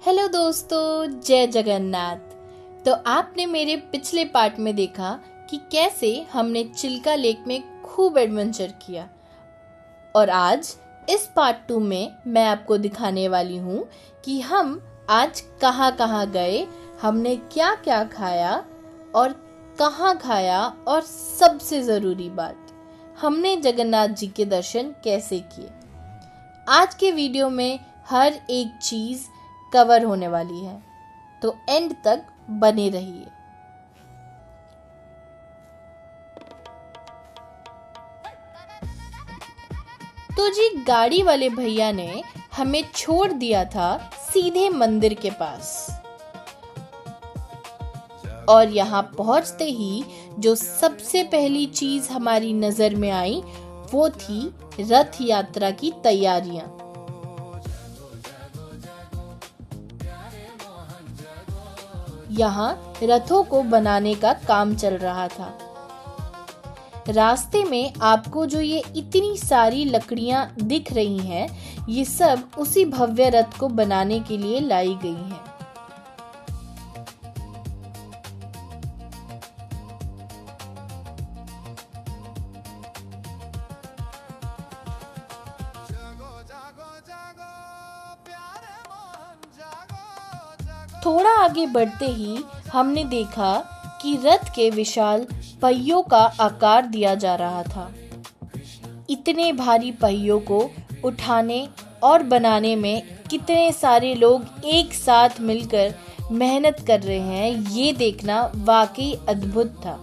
Hello दोस्तों, जय जगन्नाथ। तो आपने मेरे पिछले पार्ट में देखा कि कैसे हमने चिल्का लेक में खूब एडवेंचर किया, और आज इस पार्ट 2 में मैं आपको दिखाने वाली हूँ कि हम आज कहाँ कहाँ गए, हमने क्या क्या खाया और कहाँ खाया, और सबसे ज़रूरी बात, हमने जगन्नाथ जी के दर्शन कैसे किए। आज के वीडियो में हर एक चीज़ कवर होने वाली है, तो एंड तक बने रहिए। तो जी, गाड़ी वाले भैया ने हमें छोड़ दिया था सीधे मंदिर के पास, और यहाँ पहुंचते ही जो सबसे पहली चीज हमारी नजर में आई वो थी रथ यात्रा की तैयारियां। यहाँ रथों को बनाने का काम चल रहा था। रास्ते में आपको जो ये इतनी सारी लकड़ियां दिख रही हैं, ये सब उसी भव्य रथ को बनाने के लिए लाई गई हैं। थोड़ा आगे बढ़ते ही हमने देखा कि रथ के विशाल पहियों का आकार दिया जा रहा था। इतने भारी पहियों को उठाने और बनाने में कितने सारे लोग एक साथ मिलकर मेहनत कर रहे हैं, ये देखना वाकई अद्भुत था।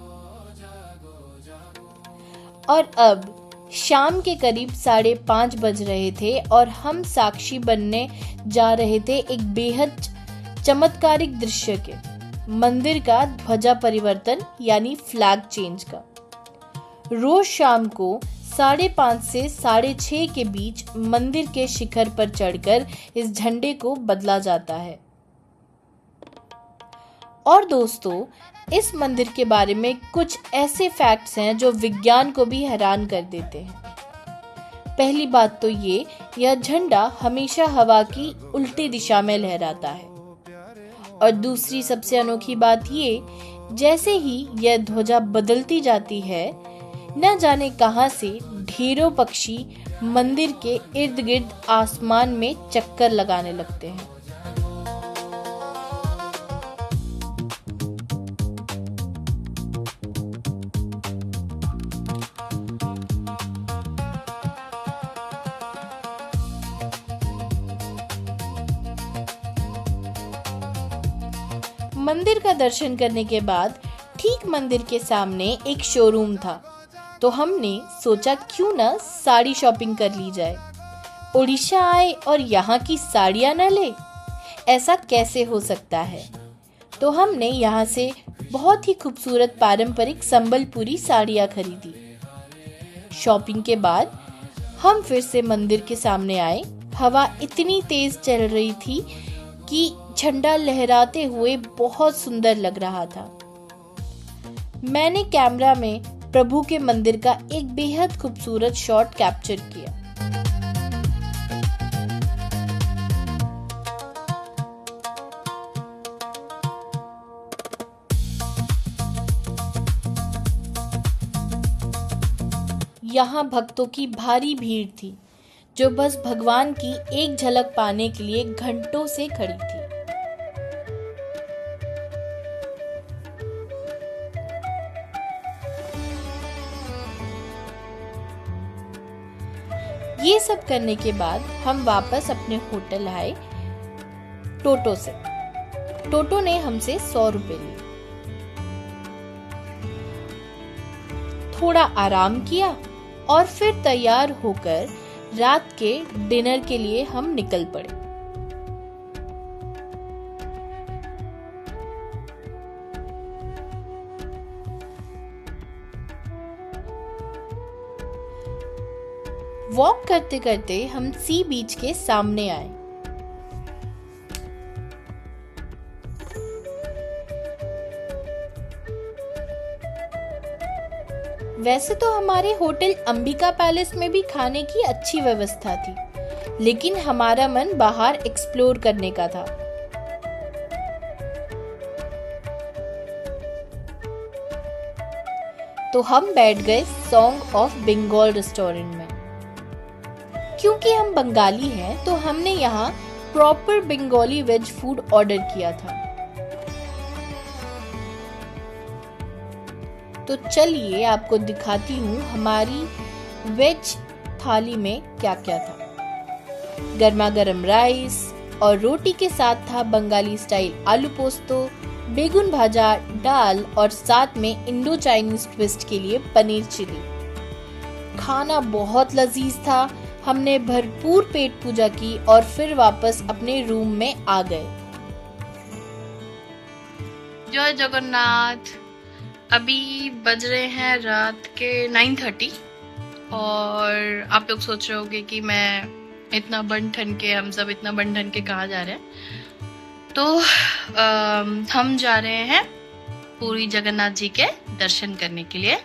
और अब शाम के करीब 5:30 बज रहे थे और हम साक्षी बनने जा रहे थे एक बेहद चमत्कारिक दृश्य के, मंदिर का ध्वजा परिवर्तन यानी फ्लैग चेंज का। रोज शाम को 5:30 से 6:30 के बीच मंदिर के शिखर पर चढ़कर इस झंडे को बदला जाता है। और दोस्तों, इस मंदिर के बारे में कुछ ऐसे फैक्ट्स हैं जो विज्ञान को भी हैरान कर देते हैं। पहली बात तो यह झंडा हमेशा हवा की उल्टी दिशा में लहराता है। और दूसरी सबसे अनोखी बात जैसे ही यह ध्वजा बदलती जाती है, न जाने कहां से ढेरों पक्षी मंदिर के इर्द गिर्द आसमान में चक्कर लगाने लगते हैं। मंदिर का दर्शन करने के बाद ठीक मंदिर के सामने एक शोरूम था, तो हमने सोचा क्यों ना साड़ी शॉपिंग कर ली जाए। उड़ीसा आए और यहाँ की साड़ियाँ न ले, ऐसा कैसे हो सकता है। तो हमने यहाँ से बहुत ही खूबसूरत पारंपरिक संबलपुरी साड़ियाँ खरीदी। शॉपिंग के बाद हम फिर से मंदिर के सामने आए। हवा इतनी तेज चल रही थी कि झंडा लहराते हुए बहुत सुंदर लग रहा था। मैंने कैमरा में प्रभु के मंदिर का एक बेहद खूबसूरत शॉट कैप्चर किया। यहाँ भक्तों की भारी भीड़ थी, जो बस भगवान की एक झलक पाने के लिए घंटों से खड़ी थी। ये सब करने के बाद हम वापस अपने होटल आए टोटो से। टोटो ने हमसे 100 रुपए लिए। थोड़ा आराम किया और फिर तैयार होकर रात के डिनर के लिए हम निकल पड़े। वॉक करते करते हम सी बीच के सामने आए। वैसे तो हमारे होटल अंबिका पैलेस में भी खाने की अच्छी व्यवस्था थी, लेकिन हमारा मन बाहर एक्सप्लोर करने का था। तो हम बैठ गए सॉन्ग ऑफ बंगाल रेस्टोरेंट में। क्योंकि हम बंगाली हैं तो हमने यहाँ proper Bengali veg food order किया था। तो चलिए आपको दिखाती हूँ हमारी वेज थाली में क्या क्या था। गर्मा गर्म राइस और रोटी के साथ था बंगाली स्टाइल आलू पोस्तो, बेगुन भाजा, दाल और साथ में इंडो चाइनीज ट्विस्ट के लिए पनीर चिली। खाना बहुत लजीज था। हमने भरपूर पेट पूजा की और फिर वापस अपने रूम में आ गए। जय जगन्नाथ। अभी बज रहे हैं रात के 9:30 और आप लोग सोच रहे होंगे कि मैं इतना बन ठन के, हम सब इतना बन ठन के कहाँ जा रहे हैं। तो हम जा रहे हैं पूरी जगन्नाथ जी के दर्शन करने के लिए,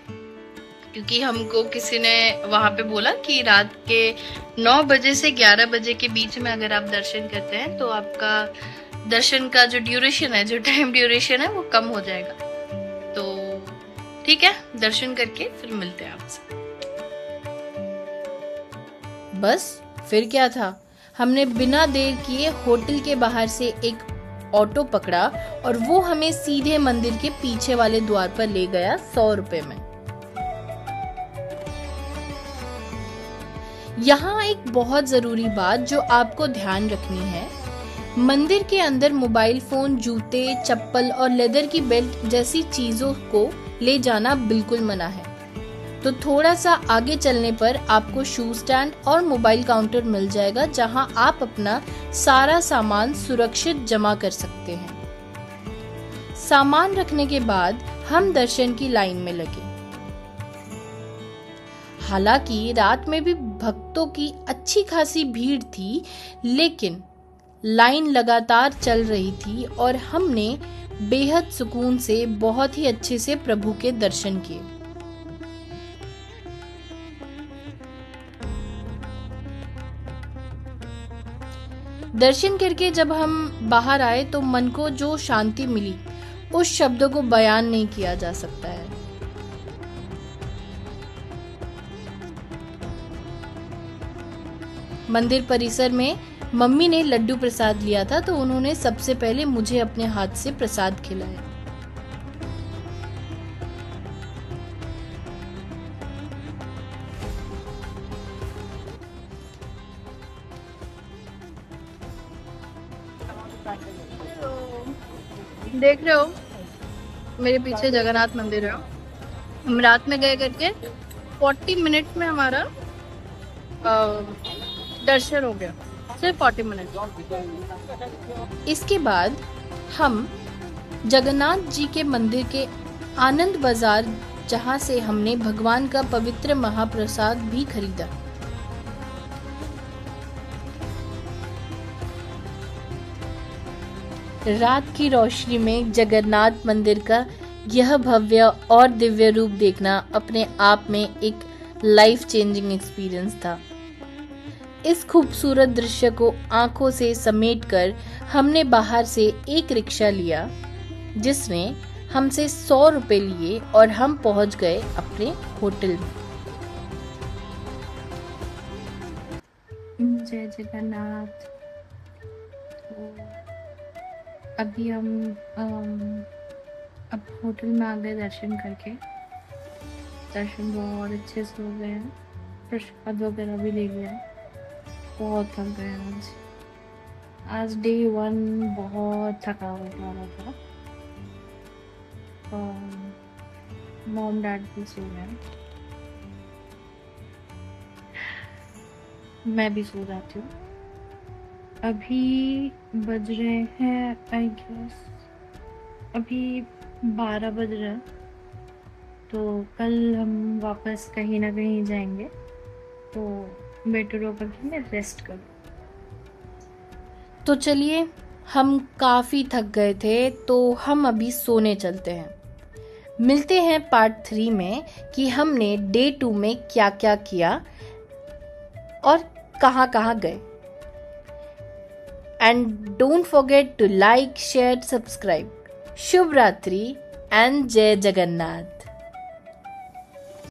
क्योंकि हमको किसी ने वहां पे बोला कि रात के 9 बजे से 11 बजे के बीच में अगर आप दर्शन करते हैं तो आपका दर्शन का जो ड्यूरेशन है, जो टाइम ड्यूरेशन है वो कम हो जाएगा। तो ठीक है, दर्शन करके फिर मिलते हैं आपसे। बस फिर क्या था, हमने बिना देर किए होटल के बाहर से एक ऑटो पकड़ा और वो हमें सीधे मंदिर के पीछे वाले द्वार पर ले गया 100 रुपए में। यहाँ एक बहुत जरूरी बात जो आपको ध्यान रखनी है, मंदिर के अंदर मोबाइल फोन, जूते, चप्पल और लेदर की बेल्ट जैसी चीजों को ले जाना बिल्कुल मना है। तो थोड़ा सा आगे चलने पर आपको शू स्टैंड और मोबाइल काउंटर मिल जाएगा, जहां आप अपना सारा सामान सुरक्षित जमा कर सकते हैं। सामान रखने के बाद हम दर्शन की लाइन में लगे। हालांकि रात में भी भक्तों की अच्छी खासी भीड़ थी, लेकिन लाइन लगातार चल रही थी और हमने बेहद सुकून से बहुत ही अच्छे से प्रभु के दर्शन किए। दर्शन करके जब हम बाहर आए तो मन को जो शांति मिली उस शब्दों को बयान नहीं किया जा सकता है। मंदिर परिसर में मम्मी ने लड्डू प्रसाद लिया था, तो उन्होंने सबसे पहले मुझे अपने हाथ से प्रसाद खिलाया। देख रहे हो मेरे पीछे जगन्नाथ मंदिर है। हम रात में गए करके 40 मिनट में हमारा दर्शन हो गया, सिर्फ 40 मिनट। इसके बाद हम जगन्नाथ जी के मंदिर के आनंद बाजार, जहां से हमने भगवान का पवित्र महाप्रसाद भी खरीदा। रात की रोशनी में जगन्नाथ मंदिर का यह भव्य और दिव्य रूप देखना अपने आप में एक लाइफ चेंजिंग एक्सपीरियंस था। इस खूबसूरत दृश्य को आंखों से समेटकर हमने बाहर से एक रिक्शा लिया, जिसने हमसे 100 रुपए लिए और हम पहुंच गए अपने होटल में। जय जगन्नाथ। अभी हम अब होटल में आ गए दर्शन करके। दर्शन बहुत अच्छे से हो गए हैं, प्रसाद वगैरह भी ले लिया। बहुत थक गए आज डे 1 बहुत थकावट वाला था। मॉम डैड भी सो गए, मैं भी सो जाती हूँ। अभी बज रहे हैं आई गेस अभी 12 बज रहे हैं। तो कल हम वापस कहीं ना कहीं जाएंगे, तो बेटर होगा कि मैं रेस्ट करूँ। तो चलिए, हम काफ़ी थक गए थे तो हम अभी सोने चलते हैं। मिलते हैं पार्ट 3 में कि हमने डे 2 में क्या क्या किया और कहाँ कहाँ गए। And don't forget to like, share, subscribe. Shubh Ratri and Jai Jagannath.